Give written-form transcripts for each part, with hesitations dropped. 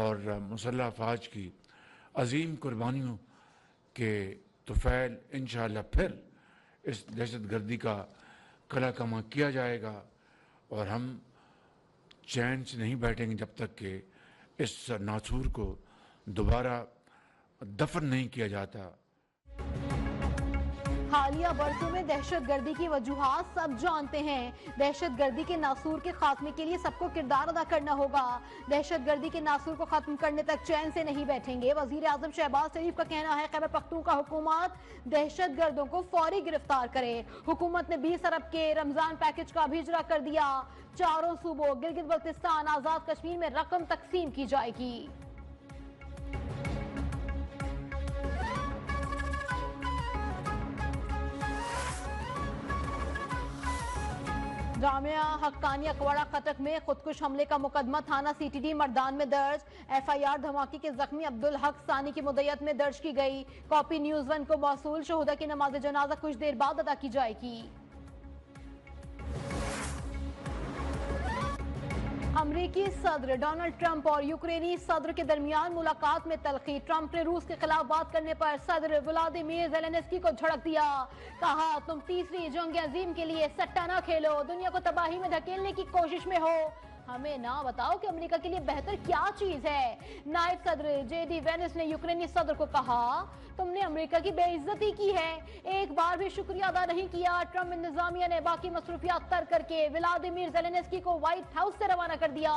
اور مسلح افواج کی عظیم قربانیوں کے طفیل انشاءاللہ پھر اس دہشت گردی کا کلا کما کیا جائے گا، اور ہم چین سے نہیں بیٹھیں گے جب تک کہ اس ناسور کو دوبارہ دفن نہیں کیا جاتا۔ حالیہ برسوں میں دہشت گردی کی وجوہات سب جانتے ہیں۔ دہشت گردی کے ناسور کے خاتمے کے لیے سب کو کردار ادا کرنا ہوگا۔ دہشت گردی کے ناسور کو ختم کرنے تک چین سے نہیں بیٹھیں گے۔ وزیر اعظم شہباز شریف کا کہنا ہے خیبر پختونخوا حکومت دہشت گردوں کو فوری گرفتار کرے۔ حکومت نے 20 ارب کے رمضان پیکج کا بھی اجرا کر دیا۔ چاروں صوبوں گلگت بلتستان آزاد کشمیر میں رقم تقسیم کی جائے گی۔ جامعہ حقانی اکواڑہ خٹک میں خودکش حملے کا مقدمہ تھانہ سی ٹی ڈی مردان میں درج۔ ایف آئی آر دھماکے کے زخمی عبدالحق ثانی کی مدعیت میں درج کی گئی۔ کاپی نیوز ون کو موصول۔ شہداء کی نماز جنازہ کچھ دیر بعد ادا کی جائے گی۔ امریکی صدر ڈونلڈ ٹرمپ اور یوکرینی صدر کے درمیان ملاقات میں تلخی۔ ٹرمپ نے روس کے خلاف بات کرنے پر صدر ولادیمیر زیلنسکی کو جھڑک دیا۔ کہا تم تیسری جنگ عظیم کے لیے سٹا نہ کھیلو، دنیا کو تباہی میں دھکیلنے کی کوشش میں ہو، ہمیں نہ بتاؤ کہ امریکہ کے لیے بہتر کیا چیز ہے۔ نائب صدر جے ڈی وینس نے یوکرینی صدر کو کہا تم نے امریکہ کی بے عزتی کی ہے، ایک بار بھی شکریہ ادا نہیں کیا۔ ٹرمپ انتظامیہ نے باقی مصروفیات ترک کر کے ولادیمیر زیلنسکی کو وائٹ ہاؤس سے روانہ کر دیا۔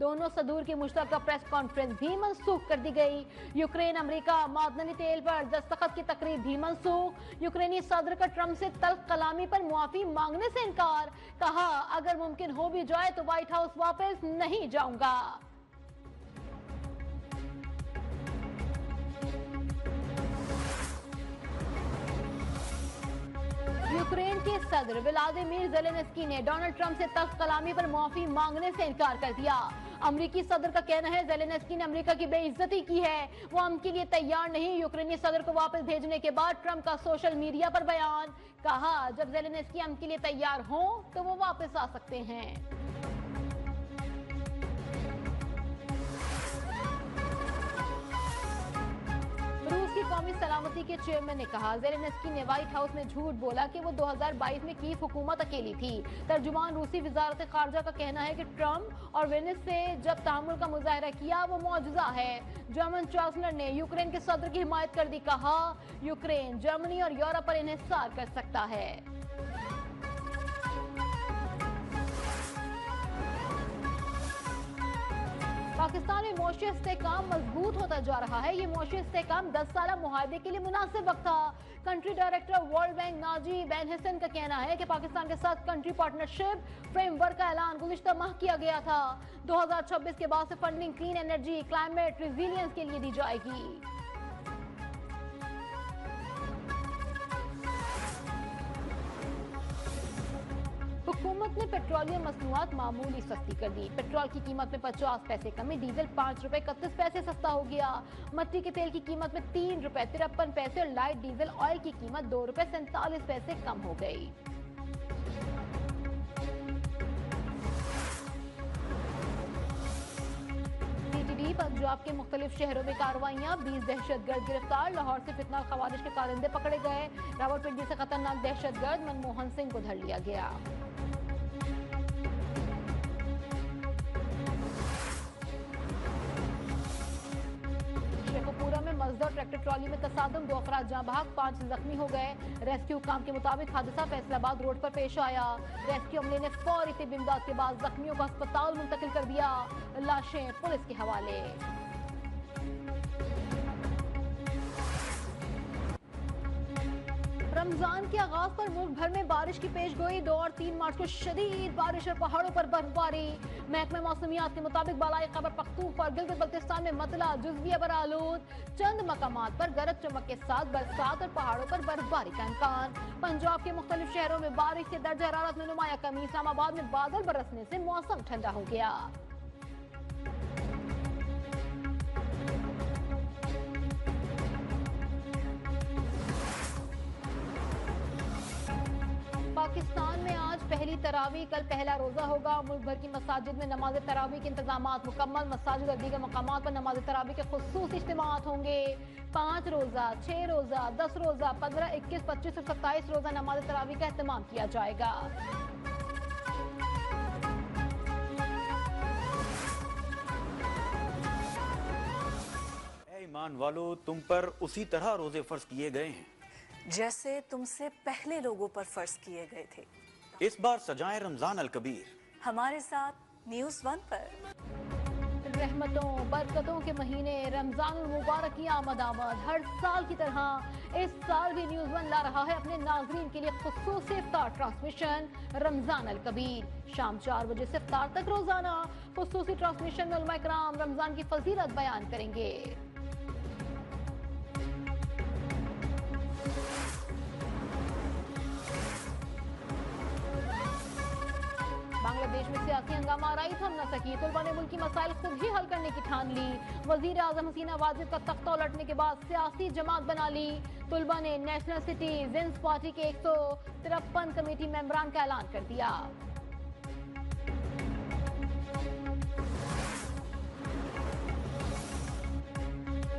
دونوں صدور کی مشترکہ پریس کانفرنس بھی منسوخ کر دی گئی۔ یوکرین امریکہ معدنی تیل پر دستخط کی تقریب بھی منسوخ۔ یوکرینی صدر کا ٹرمپ سے تلخ کلامی پر معافی مانگنے سے انکار۔ کہا اگر ممکن ہو بھی جائے تو وائٹ ہاؤس واپس نہیں جاؤں گا۔ یوکرین کے صدر ولادیمیر زیلنسکی نے ڈونلڈ ٹرمپ سے تلخ کلامی پر معافی مانگنے سے انکار کر دیا۔ امریکی صدر کا کہنا ہے زیلنسکی نے امریکہ کی بے عزتی کی ہے، وہ امن کے لیے تیار نہیں۔ یوکرینی صدر کو واپس بھیجنے کے بعد ٹرمپ کا سوشل میڈیا پر بیان۔ کہا جب زیلنسکی امن کے لیے تیار ہوں تو وہ واپس آ سکتے ہیں۔ روس کی قومی سلامتی کے چیئرمین نے کہا زیلنسکی نے وائٹ ہاؤس میں جھوٹ بولا کہ وہ 2022 میں کیف حکومت اکیلی تھی۔ ترجمان روسی وزارت خارجہ کا کہنا ہے کہ ٹرمپ اور وینس سے جب تحمل کا مظاہرہ کیا وہ معجزہ ہے۔ جرمن چانسلر نے یوکرین کے صدر کی حمایت کر دی۔ کہا یوکرین جرمنی اور یورپ پر انحصار کر سکتا ہے۔ پاکستان میں معاشی استحکام مضبوط ہوتا جا رہا ہے۔ یہ معاشی استحکام 10 سالہ معاہدے کے لیے مناسب وقت تھا۔ Country director World Bank Najy Benhassine کا کہنا ہے کہ پاکستان کے ساتھ کنٹری پارٹنرشپ فریم ورک کا اعلان گزشتہ ماہ کیا گیا تھا۔ 2026 کے بعد سے funding clean energy, climate resilience کے لیے دی جائے گی۔ حکومت نے پیٹرولیم مصنوعات معمولی سستی کر دی۔ پیٹرول کی قیمت میں 50 پیسے کمی، ڈیزل 5 روپے 31 پیسے سستا ہو گیا۔ مٹی کے تیل کی قیمت میں 3 روپے 53 پیسے اور لائٹ ڈیزل آئل کی قیمت 2 روپے 47 پیسے کم ہو گئی۔ پنجاب کے مختلف شہروں میں کارروائیاں، 20 دہشت گرد گرفتار۔ لاہور سے فتنہ خوارج کے کارندے پکڑے گئے۔ راولپنڈی سے خطرناک دہشت گرد منموہن سنگھ کو دھر لیا گیا۔ شیخوپورہ میں مزدور ٹریکٹر ٹرالی میں تصادم، 2 افراد جاں بحق، 5 زخمی ہو گئے۔ ریسکیو حکام کے مطابق حادثہ فیصل آباد روڈ پر پیش آیا۔ ریسکیو عملے نے فوری طبی امداد کے بعد زخمیوں کو ہسپتال منتقل کر دیا۔ لاشیں پولیس کے حوالے۔ رمضان کے آغاز پر ملک بھر میں بارش کی پیش گوئی، 2 اور 3 مارچ کو شدید بارش اور پہاڑوں پر برف باری۔ محکمہ موسمیات کے مطابق بالائی خیبر پختونخوا اور گلگت بلتستان میں مطلع جزوی برآلود، چند مقامات پر گرج چمک کے ساتھ برسات اور پہاڑوں پر برف باری کا امکان۔ پنجاب کے مختلف شہروں میں بارش سے درجہ حرارت میں نمایاں کمی، اسلام آباد میں بادل برسنے سے موسم ٹھنڈا ہو گیا۔ پاکستان میں آج پہلی تراویح، کل پہلا روزہ ہوگا۔ ملک بھر کی مساجد میں نماز تراویح کے انتظامات مکمل۔ مساجد اور دیگر مقامات پر نماز تراویح کے خصوصی اجتماعات ہوں گے۔ 5 روزہ، 6 روزہ، 10 روزہ، 15، 21، 25 اور 27 روزہ نماز تراویح کا اہتمام کیا جائے گا۔ اے ایمان والو، تم پر اسی طرح روزے فرض کیے گئے ہیں جیسے تم سے پہلے لوگوں پر فرض کیے گئے تھے۔ اس بار سجائیں رمضان الکبیر ہمارے ساتھ نیوز 1 پر۔ رحمتوں برکتوں کے مہینے رمضان المبارک کی آمد۔ ہر سال کی طرح اس سال بھی نیوز 1 لا رہا ہے اپنے ناظرین کے لیے خصوصی افطار ٹرانسمیشن رمضان الکبیر۔ شام 4 بجے سے افطار تک روزانہ خصوصی ٹرانسمیشن میں علماء کرام رمضان کی فضیلت بیان کریں گے۔ بنگلہ دیش میں سیاسی ہنگامہ آرائی تھم نہ سکی۔ طلبہ نے ملکی مسائل خود ہی حل کرنے کی ٹھان لی۔ وزیر اعظم حسینہ واجد کا تختہ الٹنے کے بعد سیاسی جماعت بنا لی۔ طلبہ نے نیشنل سٹیزنز پارٹی کے 153 کمیٹی ممبران کا اعلان کر دیا۔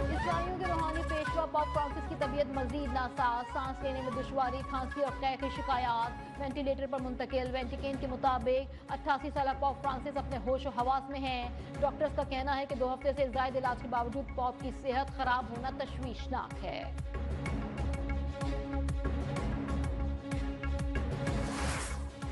عیسائیوں کے روحانی پیشوا پاپ فرانسس کی طبیعت مزید ناساز۔ سانس لینے میں دشواری، کھانسی اور قے کی شکایات، وینٹیلیٹر پر منتقل۔ ویٹیکن کے مطابق 88 سالہ پاپ فرانسس اپنے ہوش و حواس میں ہیں۔ ڈاکٹرز کا کہنا ہے کہ 2 ہفتے سے زائد علاج کے باوجود پاپ کی صحت خراب ہونا تشویشناک ہے۔